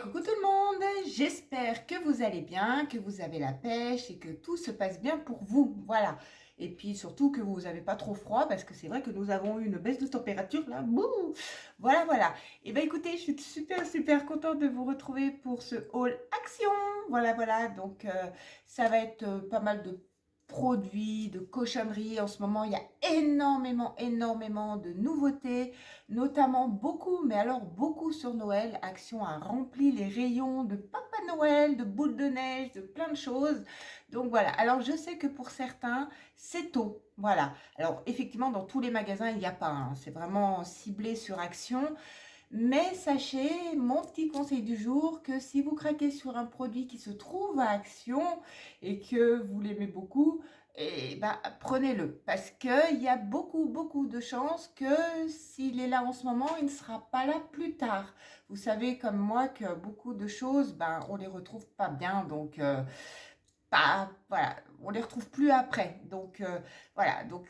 Coucou tout le monde, j'espère que vous allez bien, que vous avez la pêche et que tout se passe bien pour vous, voilà. Et puis surtout que vous n'avez pas trop froid parce que c'est vrai que nous avons eu une baisse de température là, bouh. Voilà, voilà. Et ben écoutez, je suis super contente de vous retrouver pour ce haul action. Voilà, voilà, donc ça va être pas mal de produits, de cochonneries. En ce moment, il y a énormément de nouveautés, notamment beaucoup, mais alors beaucoup sur Noël. Action a rempli les rayons de Papa Noël, de boules de neige, de plein de choses. Donc voilà, alors je sais que pour certains, c'est tôt. Voilà, alors effectivement, dans tous les magasins, il n'y a pas, hein. C'est vraiment ciblé sur Action. Mais sachez, mon petit conseil du jour, que si vous craquez sur un produit qui se trouve à Action et que vous l'aimez beaucoup, eh ben, prenez-le. Parce qu'il y a beaucoup de chances que s'il est là en ce moment, il ne sera pas là plus tard. Vous savez comme moi que beaucoup de choses, ben, on les retrouve pas bien. Donc, voilà, on les retrouve plus après. Donc, voilà. Donc,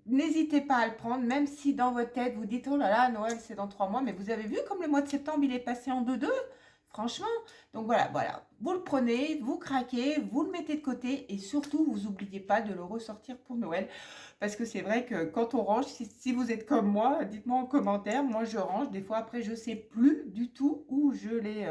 n'hésitez pas à le prendre, même si dans votre tête, vous dites, oh là là, Noël, c'est dans 3 mois. Mais vous avez vu comme le mois de septembre, il est passé en 2-2, franchement. Donc, voilà. Vous le prenez, vous craquez, vous le mettez de côté. Et surtout, vous n'oubliez pas de le ressortir pour Noël. Parce que c'est vrai que quand on range, si vous êtes comme moi, dites-moi en commentaire. Moi, je range. Des fois, après, je sais plus du tout où je l'ai...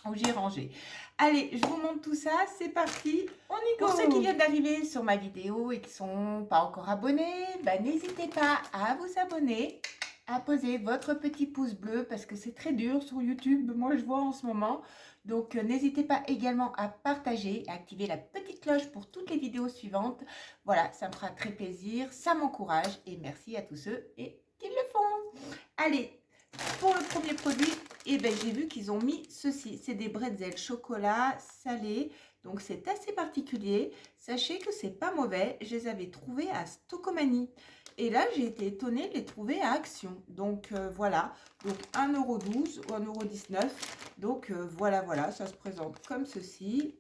où j'ai rangé. Allez, je vous montre tout ça, c'est parti, on y go. Pour ceux qui viennent d'arriver sur ma vidéo et qui sont pas encore abonnés, bah, n'hésitez pas à vous abonner, à poser votre petit pouce bleu parce que c'est très dur sur YouTube, moi je vois en ce moment. Donc n'hésitez pas également à partager, à activer la petite cloche pour toutes les vidéos suivantes. Voilà, ça me fera très plaisir, ça m'encourage et merci à tous ceux qui le font. Allez, pour le premier produit, eh ben, j'ai vu qu'ils ont mis ceci. C'est des bretzels chocolat salé. Donc, c'est assez particulier. Sachez que c'est pas mauvais. Je les avais trouvés à Stocomanie. Et là, j'ai été étonnée de les trouver à Action. Donc, voilà. Donc, 1,12 € ou 1,19 €. Donc, voilà. Ça se présente comme ceci.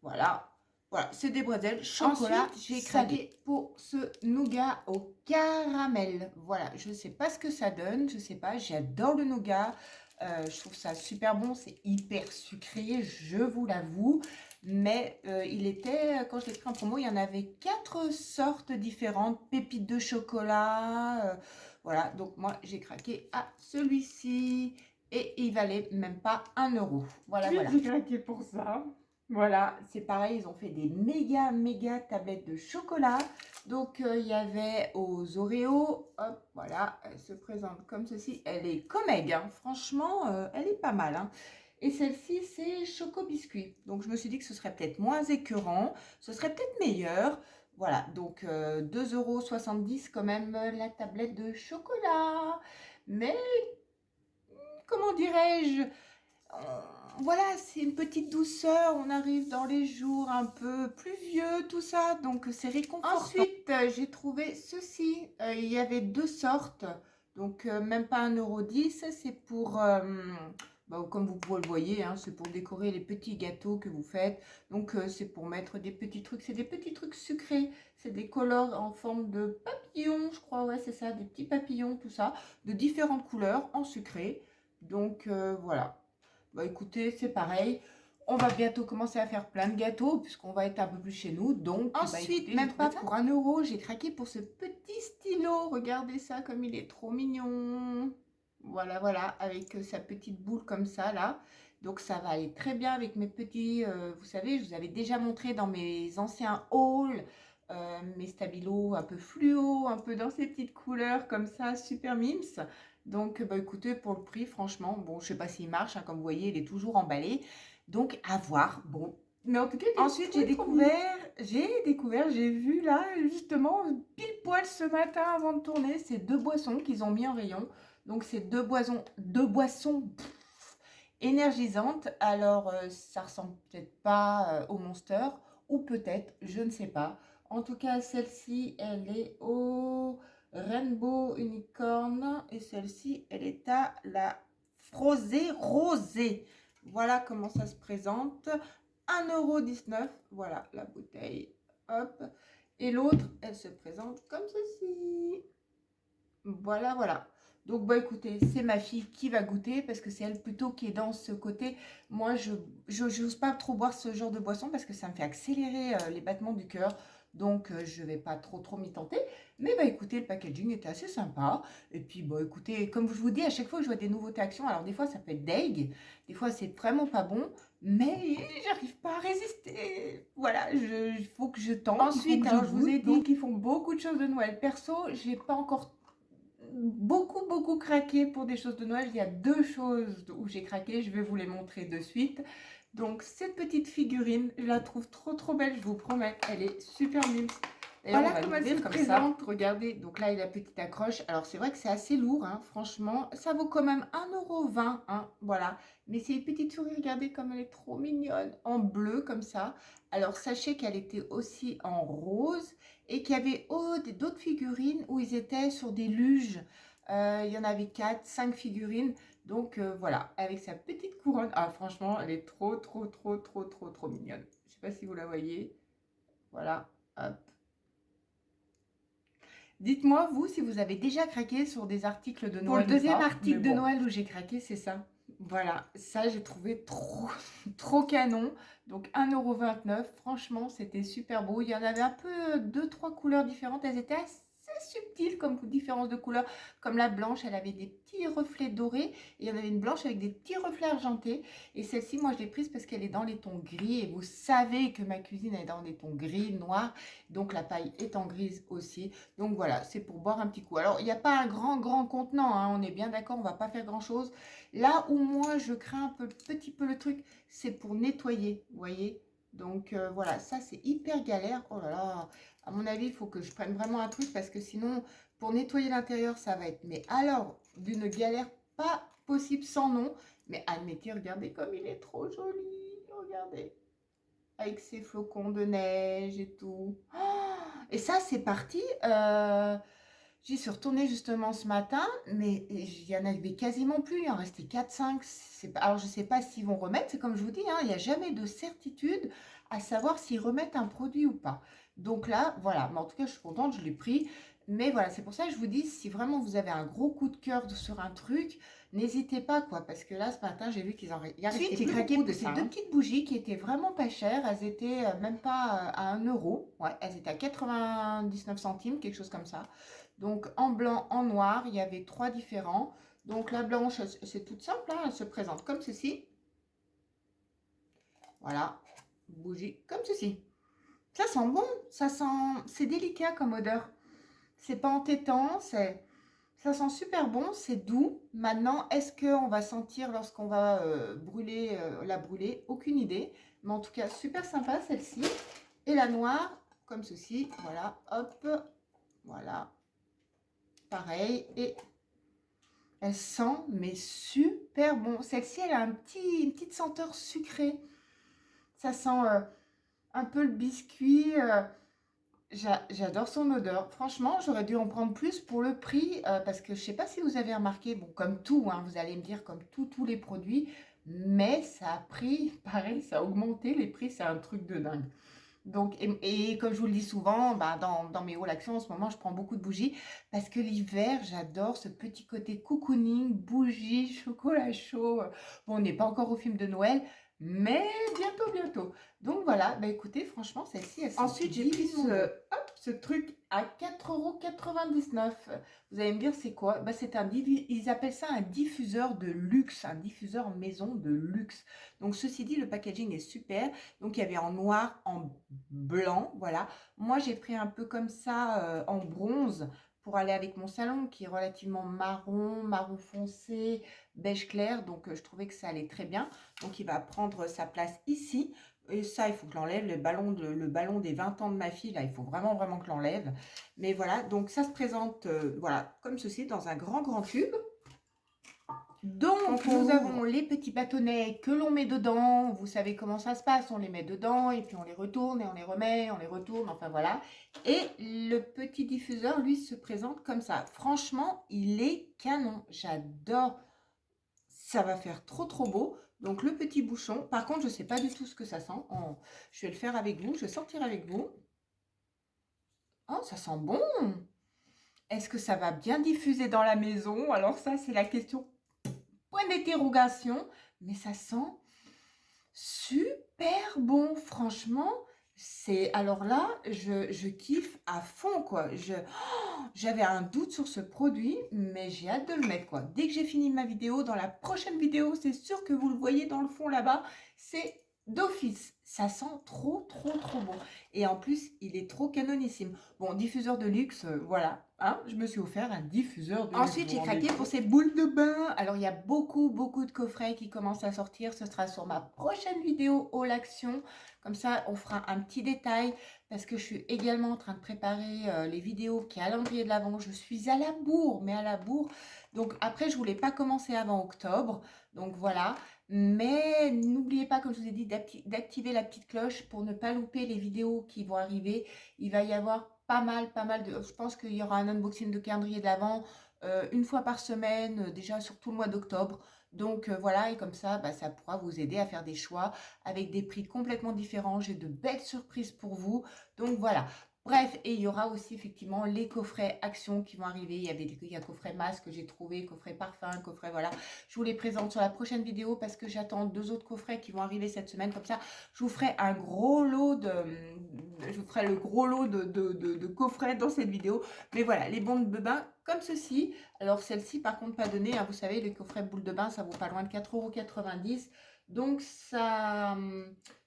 Voilà. Voilà, c'est des bretzels chocolat. Ensuite, j'ai craqué pour ce nougat au caramel. Voilà, je ne sais pas ce que ça donne, je ne sais pas. J'adore le nougat. Je trouve ça super bon, c'est hyper sucré, je vous l'avoue. Mais il était, quand je l'ai pris en promo, il y en avait 4 sortes différentes, pépites de chocolat. Voilà, donc moi j'ai craqué à celui-ci. Et il valait même pas 1 €. Voilà, voilà. J'ai craqué pour ça. Voilà, c'est pareil, ils ont fait des méga tablettes de chocolat. Donc, il y avait aux Oreos. Hop, voilà, elle se présente comme ceci. Elle est comme egg, hein. Franchement, elle est pas mal, hein. Et celle-ci, c'est Choco Biscuit. Donc, je me suis dit que ce serait peut-être moins écœurant. Ce serait peut-être meilleur. Voilà, donc 2,70 € quand même la tablette de chocolat. Mais, comment dirais-je, voilà, c'est une petite douceur. On arrive dans les jours un peu pluvieux, tout ça, donc c'est réconfortant. Ensuite, j'ai trouvé ceci. Il y avait 2 sortes, donc même pas 1,10 €. C'est pour, bah, comme vous pouvez le voyez, hein, c'est pour décorer les petits gâteaux que vous faites. Donc c'est pour mettre des petits trucs. C'est des petits trucs sucrés. C'est des colores en forme de papillons, je crois. Ouais, c'est ça, des petits papillons, tout ça, de différentes couleurs en sucré. Donc voilà. Bah écoutez, c'est pareil. On va bientôt commencer à faire plein de gâteaux puisqu'on va être un peu plus chez nous. Donc, ensuite, bah écoutez, même pas pour 1 €, j'ai craqué pour ce petit stylo. Regardez ça comme il est trop mignon. Voilà, avec sa petite boule comme ça, là. Donc, ça va aller très bien avec mes petits... vous savez, je vous avais déjà montré dans mes anciens hauls mes stabilos un peu fluo, un peu dans ces petites couleurs comme ça, super mims. Donc, bah, écoutez, pour le prix, franchement, bon, je sais pas s'il marche, hein, comme vous voyez, il est toujours emballé. Donc, à voir. Bon. Mais en tout cas, ensuite, j'ai découvert, j'ai vu là, justement, pile poil ce matin avant de tourner, ces 2 boissons qu'ils ont mis en rayon. Donc, c'est deux boissons énergisantes. Alors, ça ressemble peut-être pas au Monster, ou peut-être, je ne sais pas. En tout cas, celle-ci, elle est au Rainbow Unicorn et celle-ci, elle est à la Frosée Rosée. Voilà comment ça se présente. 1,19 €. Voilà la bouteille. Hop. Et l'autre, elle se présente comme ceci. Voilà. Donc, bah écoutez, c'est ma fille qui va goûter parce que c'est elle plutôt qui est dans ce côté. Moi, je n'ose pas trop boire ce genre de boisson parce que ça me fait accélérer les battements du cœur. Donc, je vais pas trop m'y tenter. Mais bah écoutez, le packaging était assez sympa. Et puis, bah écoutez, comme je vous dis, à chaque fois que je vois des nouveautés actions, alors des fois ça peut être deg, des fois c'est vraiment pas bon, mais j'arrive pas à résister. Voilà, il faut que je tente. Ensuite, alors je vous ai dit qu'ils font beaucoup de choses de Noël. Perso, j'ai pas encore beaucoup craqué pour des choses de Noël. Il y a 2 choses où j'ai craqué, je vais vous les montrer de suite. Donc cette petite figurine, je la trouve trop belle, je vous promets, elle est super mimes. Voilà comment elle se présente, regardez, donc là il y a la petite accroche. Alors c'est vrai que c'est assez lourd, hein, franchement, ça vaut quand même 1,20 €, hein, voilà. Mais c'est une petite souris, regardez comme elle est trop mignonne, en bleu comme ça. Alors sachez qu'elle était aussi en rose et qu'il y avait d'autres figurines où ils étaient sur des luges. Il y en avait 4, 5 figurines. Donc voilà, avec sa petite couronne. Ah franchement, elle est trop mignonne. Je sais pas si vous la voyez. Voilà, hop. Dites-moi, vous, si vous avez déjà craqué sur des articles de Noël. Pour le deuxième article de Noël où j'ai craqué, c'est ça. Voilà, ça j'ai trouvé trop canon. Donc 1,29 €, franchement, c'était super beau. Il y en avait un peu 2-3 couleurs différentes. Elles étaient assez subtiles comme différence de couleurs. Comme la blanche, elle avait des petits reflets dorés. Et il y en avait une blanche avec des petits reflets argentés. Et celle-ci, moi, je l'ai prise parce qu'elle est dans les tons gris. Et vous savez que ma cuisine est dans des tons gris, noirs. Donc la paille est en grise aussi. Donc voilà, c'est pour boire un petit coup. Alors, il n'y a pas un grand contenant, hein, on est bien d'accord, on ne va pas faire grand-chose. Là où moi, je crains petit peu le truc, c'est pour nettoyer, vous voyez. Donc voilà, ça c'est hyper galère. Oh là là, à mon avis, il faut que je prenne vraiment un truc parce que sinon, pour nettoyer l'intérieur, ça va être, mais alors, d'une galère pas possible sans nom. Mais admettez, regardez comme il est trop joli, regardez. Avec ses flocons de neige et tout. Oh, et ça, c'est parti. J'y suis retournée justement ce matin, mais il y en avait quasiment plus. Il en restait 4-5. Alors, je ne sais pas s'ils vont remettre. C'est comme je vous dis, hein, il n'y a jamais de certitude à savoir s'ils remettent un produit ou pas. Donc là, voilà. Mais en tout cas, je suis contente, je l'ai pris. Mais voilà, c'est pour ça que je vous dis, si vraiment vous avez un gros coup de cœur sur un truc, n'hésitez pas, quoi. Parce que là, ce matin, j'ai vu qu'ils en restait. Ensuite, j'ai craqué pour ces 2 petites bougies qui étaient vraiment pas chères. Elles étaient même pas à 1 €. Ouais, elles étaient à 99 centimes, quelque chose comme ça. Donc en blanc, en noir, il y avait 3 différents. Donc la blanche, c'est toute simple, hein, elle se présente comme ceci. Voilà, bougie comme ceci. Ça sent bon, c'est délicat comme odeur. C'est pas entêtant, ça sent super bon, c'est doux. Maintenant, est-ce qu'on va sentir lorsqu'on va la brûler? Aucune idée. Mais en tout cas, super sympa celle-ci. Et la noire, comme ceci, voilà, hop, voilà. Pareil, et elle sent, mais super bon. Celle-ci, elle a une petite senteur sucrée. Ça sent un peu le biscuit. J'adore son odeur. Franchement, j'aurais dû en prendre plus pour le prix. Parce que je ne sais pas si vous avez remarqué, bon, comme tout, hein, vous allez me dire, comme tous les produits. Mais ça a pris, pareil, ça a augmenté. Les prix, c'est un truc de dingue. Donc, et comme je vous le dis souvent, bah, dans mes hauls actions en ce moment, je prends beaucoup de bougies parce que l'hiver, j'adore ce petit côté cocooning, bougie, chocolat chaud. Bon, on n'est pas encore au film de Noël, mais bientôt. Donc voilà, bah écoutez, franchement, celle-ci, elle ensuite, j'ai pris ce truc à 4,99 €. Vous allez me dire, c'est quoi? Bah, ils appellent ça un diffuseur de luxe, un diffuseur maison de luxe. Donc, ceci dit, le packaging est super. Donc, il y avait en noir, en blanc, voilà. Moi, j'ai pris un peu comme ça en bronze pour aller avec mon salon qui est relativement marron foncé, beige clair. Donc, je trouvais que ça allait très bien. Donc, il va prendre sa place ici. Et ça, il faut que l'enlève. Le ballon des 20 ans de ma fille, là, il faut vraiment que l'enlève. Mais voilà, donc ça se présente voilà, comme ceci, dans un grand tube. Donc, nous avons les petits bâtonnets que l'on met dedans. Vous savez comment ça se passe. On les met dedans et puis on les retourne et on les remet, on les retourne. Enfin, voilà. Et le petit diffuseur, lui, se présente comme ça. Franchement, il est canon. J'adore. Ça va faire trop beau. Donc, le petit bouchon. Par contre, je ne sais pas du tout ce que ça sent. Je vais le faire avec vous. Je vais sortir avec vous. Oh, ça sent bon. Est-ce que ça va bien diffuser dans la maison? Alors ça, c'est la question, point d'interrogation. Mais ça sent super bon, franchement. C'est alors là, je kiffe à fond, quoi. J'avais un doute sur ce produit, mais j'ai hâte de le mettre, quoi. Dès que j'ai fini ma vidéo, dans la prochaine vidéo, c'est sûr que vous le voyez dans le fond là-bas, c'est d'office. Ça sent trop, trop, trop bon. Et en plus, il est trop canonissime. Bon, diffuseur de luxe, voilà. Hein, je me suis offert un diffuseur de luxe. Ensuite, j'ai craqué pour ces boules de bain. Alors, il y a beaucoup, beaucoup de coffrets qui commencent à sortir. Ce sera sur ma prochaine vidéo haul action. Comme ça, on fera un petit détail parce que je suis également en train de préparer les vidéos calendrier de l'Avent. Je suis à la bourre, mais à la bourre. Donc après, je voulais pas commencer avant octobre. Donc voilà. Mais n'oubliez pas, comme je vous ai dit, d'activer la petite cloche pour ne pas louper les vidéos qui vont arriver. Il va y avoir pas mal de... Je pense qu'il y aura un unboxing de calendrier de l'Avent une fois par semaine, déjà sur tout le mois d'octobre. Donc voilà, et comme ça, bah, ça pourra vous aider à faire des choix avec des prix complètement différents. J'ai de belles surprises pour vous. Donc voilà. Bref, et il y aura aussi effectivement les coffrets actions qui vont arriver. Il y a coffret masque que j'ai trouvé, coffret parfum, coffret voilà. Je vous les présente sur la prochaine vidéo parce que j'attends 2 autres coffrets qui vont arriver cette semaine. Comme ça, je vous ferai un gros lot je vous ferai le gros lot de coffrets dans cette vidéo. Mais voilà, les bombes de bain comme ceci. Alors celle-ci par contre pas donnée. Hein, vous savez, les coffrets boules de bain, ça vaut pas loin de 4,90 €. Donc ça,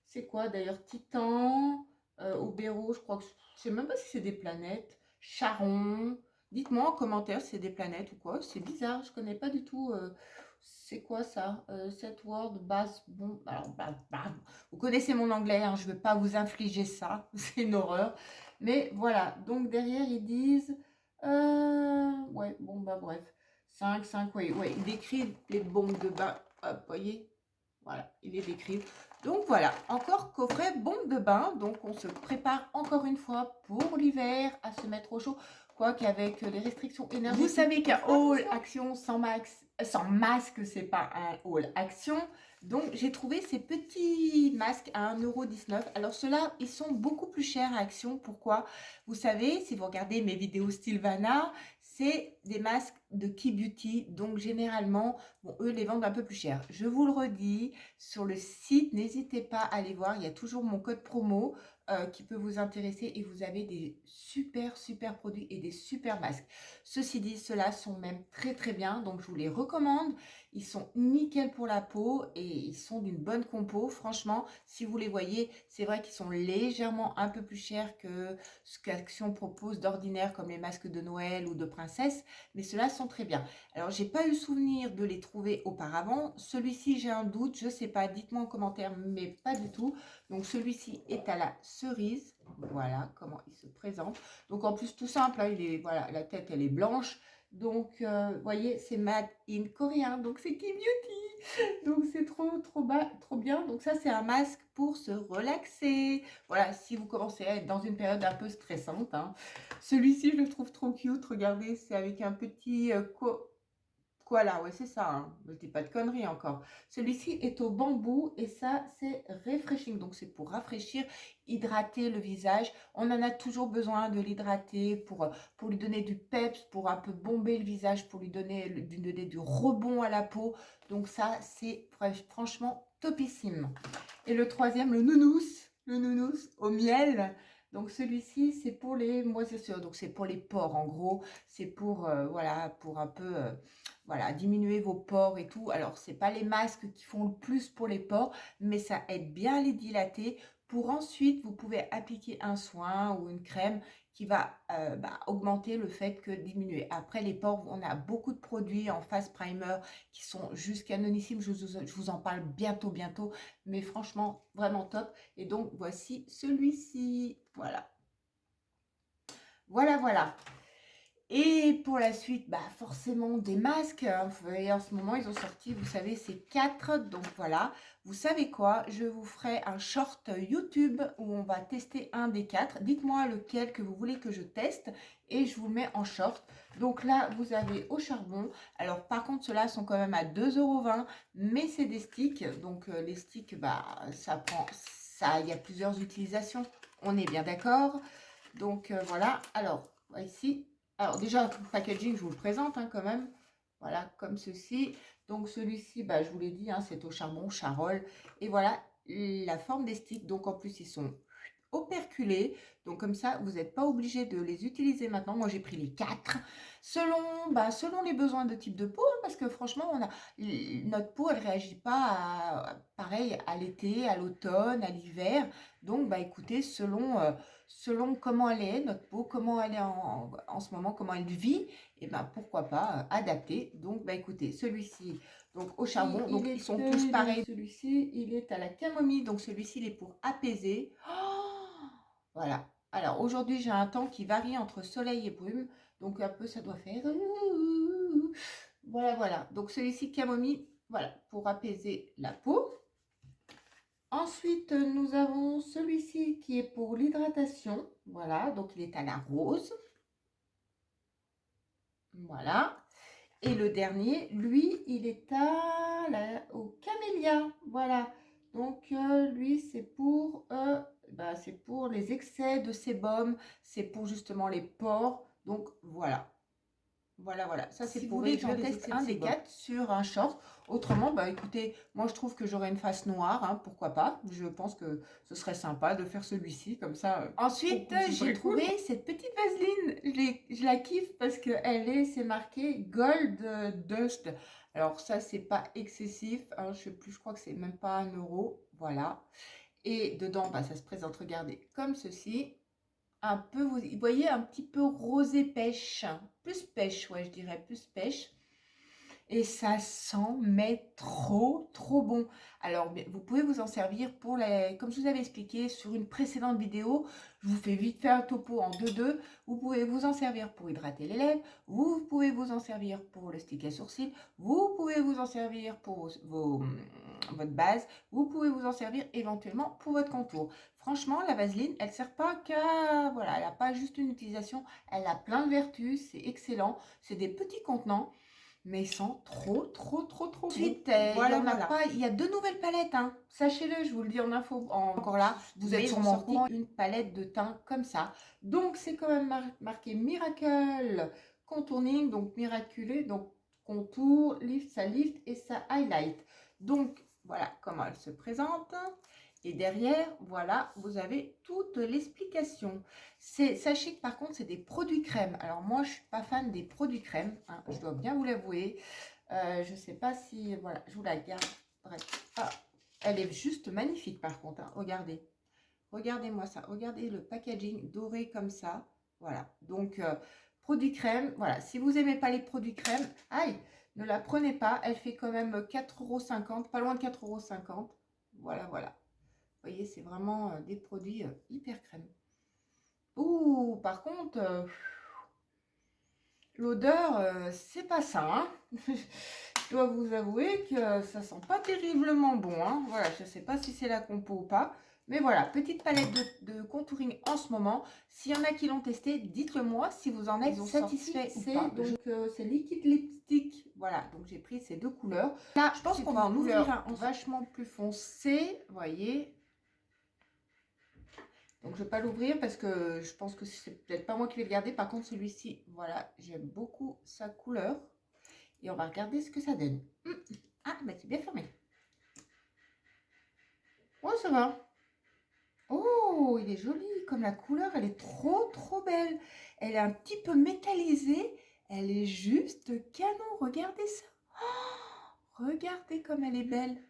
c'est quoi d'ailleurs? Titan, Obéro, je crois que je sais même pas si c'est des planètes. Charon. Dites-moi en commentaire si c'est des planètes ou quoi. C'est bizarre, je connais pas du tout. C'est quoi ça? Set word, base, bon. Alors, vous connaissez mon anglais, hein, je ne veux pas vous infliger ça. C'est une horreur. Mais voilà, donc derrière ils disent. Ouais, bon, bah bref. 5, oui, ouais, ils décrivent les bombes de bain. Hop, voyez? Voilà, ils les décrivent. Donc voilà, encore coffret bombe de bain. Donc on se prépare encore une fois pour l'hiver à se mettre au chaud. Quoique avec les restrictions énergétiques. Vous savez qu'un haul action sans masque, c'est pas un haul action. Donc j'ai trouvé ces petits masques à 1,19 €. Alors ceux-là, ils sont beaucoup plus chers à Action. Pourquoi? Vous savez, si vous regardez mes vidéos Sylvana, c'est des masques de Key Beauty. Donc généralement, bon, eux les vendent un peu plus cher. Je vous le redis, sur le site, n'hésitez pas à aller voir. Il y a toujours mon code promo qui peut vous intéresser et vous avez des super produits et des super masques. Ceci dit, ceux-là sont même très bien. Donc je vous les recommande. Ils sont nickel pour la peau et ils sont d'une bonne compo. Franchement, si vous les voyez, c'est vrai qu'ils sont légèrement un peu plus chers que ce qu'Action propose d'ordinaire comme les masques de Noël ou de princesse. Mais ceux-là sont très bien. Alors, j'ai pas eu souvenir de les trouver auparavant. Celui-ci, j'ai un doute, je sais pas, dites-moi en commentaire, mais pas du tout. Donc, celui-ci est à la cerise. Voilà comment il se présente. Donc, en plus, tout simple, hein, voilà, la tête, elle est blanche. Donc, vous voyez, c'est made in coréen. Donc, c'est Key Beauty. Donc, c'est trop bien. Donc, ça, c'est un masque pour se relaxer. Voilà, si vous commencez à être dans une période un peu stressante, hein. Celui-ci, je le trouve trop cute. Regardez, c'est avec un petit koala. Ouais, c'est ça. Hein. Je dis pas de conneries encore. Celui-ci est au bambou et ça, c'est refreshing. Donc, c'est pour rafraîchir, hydrater le visage. On en a toujours besoin de l'hydrater pour lui donner du peps, pour un peu bomber le visage, pour lui donner du rebond à la peau. Donc, ça, c'est franchement topissime. Et le troisième, le nounous au miel. Donc celui-ci, c'est pour les moisissures, donc c'est pour les pores en gros, c'est pour, voilà, pour un peu, voilà, diminuer vos pores et tout. Alors, c'est pas les masques qui font le plus pour les pores, mais ça aide bien à les dilater. Pour ensuite, vous pouvez appliquer un soin ou une crème qui va augmenter le fait que diminuer. Après, les pores, on a beaucoup de produits en face primer qui sont juste canonissimes. Je vous en parle bientôt, mais franchement, vraiment top. Et donc, voici celui-ci. Voilà. Et pour la suite, forcément des masques. Hein. Et en ce moment, ils ont sorti, vous savez, ces 4. Donc voilà, vous savez quoi? Je vous ferai un short YouTube où on va tester un des 4. Dites-moi lequel que vous voulez que je teste et je vous le mets en short. Donc là, vous avez au charbon. Alors par contre, ceux-là sont quand même à 2,20 €, mais c'est des sticks. Donc les sticks, ça prend, ça, il y a plusieurs utilisations. On est bien d'accord. Donc voilà, alors ici. Alors déjà, le packaging, je vous le présente hein, quand même. Voilà, comme ceci. Donc celui-ci, bah, je vous l'ai dit, hein, c'est au charbon, charol. Et voilà la forme des sticks. Donc en plus, ils sont operculés. Donc comme ça, vous n'êtes pas obligé de les utiliser maintenant. Moi, j'ai pris les 4 selon les besoins de type de peau. Hein, parce que franchement, notre peau, elle ne réagit pas pareil à l'été, à l'automne, à l'hiver. Donc, bah, écoutez, selon comment elle est, notre peau, comment elle est en ce moment, comment elle vit, et ben pourquoi pas adapter. Donc, bah, écoutez, celui-ci, donc au charbon, donc ils sont tous pareils. Celui-ci, il est à la camomille, donc celui-ci, il est pour apaiser. Oh, voilà. Alors, aujourd'hui, j'ai un temps qui varie entre soleil et brume, donc un peu, ça doit faire... Voilà, voilà. Donc, celui-ci, camomille, voilà, pour apaiser la peau. Ensuite, nous avons celui-ci qui est pour l'hydratation. Voilà, donc il est à la rose. Voilà. Et le dernier, lui, il est au camélia. Voilà. Donc, lui, c'est pour les excès de sébum. C'est pour justement les pores. Donc, voilà. Voilà, voilà. Ça, c'est pour que j'en teste un des 4 sur un short. Autrement, bah écoutez, moi je trouve que j'aurais une face noire, hein, pourquoi pas. Je pense que ce serait sympa de faire celui-ci, comme ça. Ensuite, j'ai trouvé cette petite vaseline. Je la kiffe parce que c'est marqué Gold Dust. Alors ça, c'est pas excessif. Hein, je sais plus, je crois que c'est même pas 1 €. Voilà. Et dedans, bah, ça se présente, regardez, comme ceci. Un peu, vous voyez, un petit peu rosé pêche, plus pêche, ouais, je dirais, plus pêche. Et ça sent, mais trop, trop bon. Alors, vous pouvez vous en servir pour comme je vous avais expliqué sur une précédente vidéo, je vous fais vite faire un topo en 2-2. Vous pouvez vous en servir pour hydrater les lèvres, vous pouvez vous en servir pour le stick à sourcils, vous pouvez vous en servir pour votre base, vous pouvez vous en servir éventuellement pour votre contour. Franchement, la vaseline, elle ne sert pas qu'à... Voilà, elle n'a pas juste une utilisation, elle a plein de vertus, c'est excellent. C'est des petits contenants, mais ils sont trop, trop, trop, trop Ensuite, voilà, il y a 2 nouvelles palettes, hein. Sachez-le, je vous le dis en info, encore là, vous êtes sûrement sorti une palette de teint comme ça. Donc, c'est quand même marqué Miracle Contouring, donc miraculé, donc contour, lift, ça lift et ça highlight. Donc, voilà comment elle se présente. Et derrière, voilà, vous avez toute l'explication. Sachez que par contre, c'est des produits crème. Alors moi, je ne suis pas fan des produits crème, hein, je dois bien vous l'avouer. Je ne sais pas si... Voilà, je vous la garde. Ah, elle est juste magnifique par contre, hein, regardez. Regardez-moi ça. Regardez le packaging doré comme ça. Voilà, donc produits crème. Voilà, si vous n'aimez pas les produits crème, aïe, ne la prenez pas. Elle fait quand même 4,50 €, pas loin de 4,50 €. Voilà, voilà. Vous voyez, c'est vraiment des produits hyper crème. Ouh, par contre, l'odeur, c'est pas ça. Hein. Je dois vous avouer que ça sent pas terriblement bon. Hein. Voilà, je sais pas si c'est la compo ou pas. Mais voilà, petite palette de contouring en ce moment. S'il y en a qui l'ont testé, dites-le moi si vous en êtes satisfait ou pas. Donc, c'est liquide lipstick. Voilà, donc j'ai pris ces 2 couleurs. Là, je pense qu'on va en ouvrir un vachement plus foncé. Vous voyez. Donc, je ne vais pas l'ouvrir parce que je pense que c'est peut-être pas moi qui vais le garder. Par contre, celui-ci, voilà, j'aime beaucoup sa couleur. Et on va regarder ce que ça donne. Ah, bah c'est bien fermé. Oh, ça va. Oh, il est joli. Comme la couleur, elle est trop, trop belle. Elle est un petit peu métallisée. Elle est juste canon. Regardez ça. Oh, regardez comme elle est belle.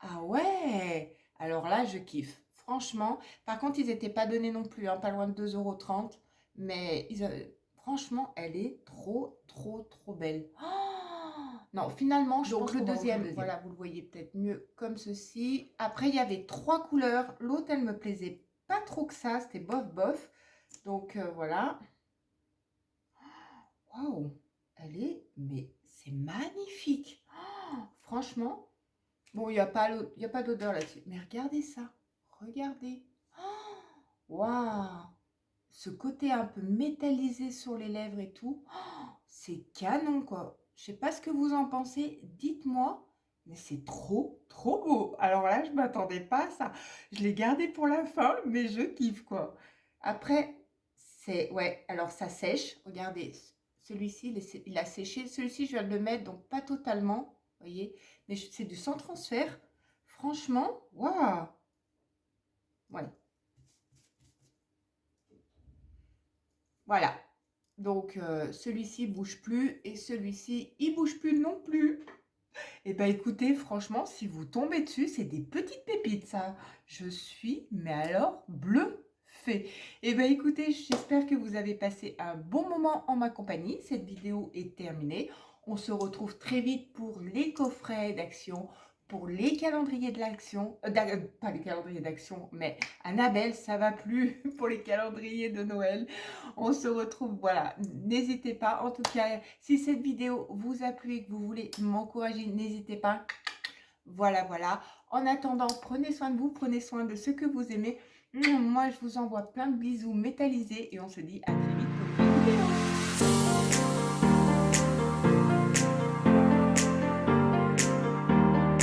Ah ouais. Alors là, je kiffe. Franchement. Par contre, ils n'étaient pas donnés non plus. Hein, pas loin de 2,30 €. Mais franchement, elle est trop, trop, trop belle. Oh, non, finalement, je pense le deuxième. Voilà, vous le voyez peut-être mieux comme ceci. Après, il y avait 3 couleurs. L'autre, elle me plaisait pas trop que ça. C'était bof, bof. Donc, voilà. Waouh, mais c'est magnifique. Oh, franchement, bon, il n'y a pas d'odeur là-dessus. Mais regardez ça. Regardez. Oh, waouh. Ce côté un peu métallisé sur les lèvres et tout. Oh, c'est canon, quoi. Je sais pas ce que vous en pensez. Dites-moi. Mais c'est trop, trop beau. Alors là, je ne m'attendais pas à ça. Je l'ai gardé pour la fin, mais je kiffe, quoi. Après, Ouais, alors ça sèche. Regardez, celui-ci, il a séché. Celui-ci, je viens de le mettre, donc pas totalement, vous voyez. Mais c'est du sans transfert. Franchement, waouh! Ouais, voilà. Donc, celui-ci bouge plus et celui-ci, il bouge plus non plus. Eh ben écoutez, franchement, si vous tombez dessus, c'est des petites pépites, ça. Je suis, mais alors, bluffée. Eh ben écoutez, j'espère que vous avez passé un bon moment en ma compagnie. Cette vidéo est terminée. On se retrouve très vite pour les coffrets d'action, pour les calendriers de l'action, pas les calendriers d'action, mais Annabelle, ça va plus pour les calendriers de Noël. On se retrouve, voilà, n'hésitez pas. En tout cas, si cette vidéo vous a plu et que vous voulez m'encourager, n'hésitez pas. Voilà, voilà. En attendant, prenez soin de vous, prenez soin de ceux que vous aimez. Moi, je vous envoie plein de bisous métallisés et on se dit à très vite pour une nouvelle vidéo.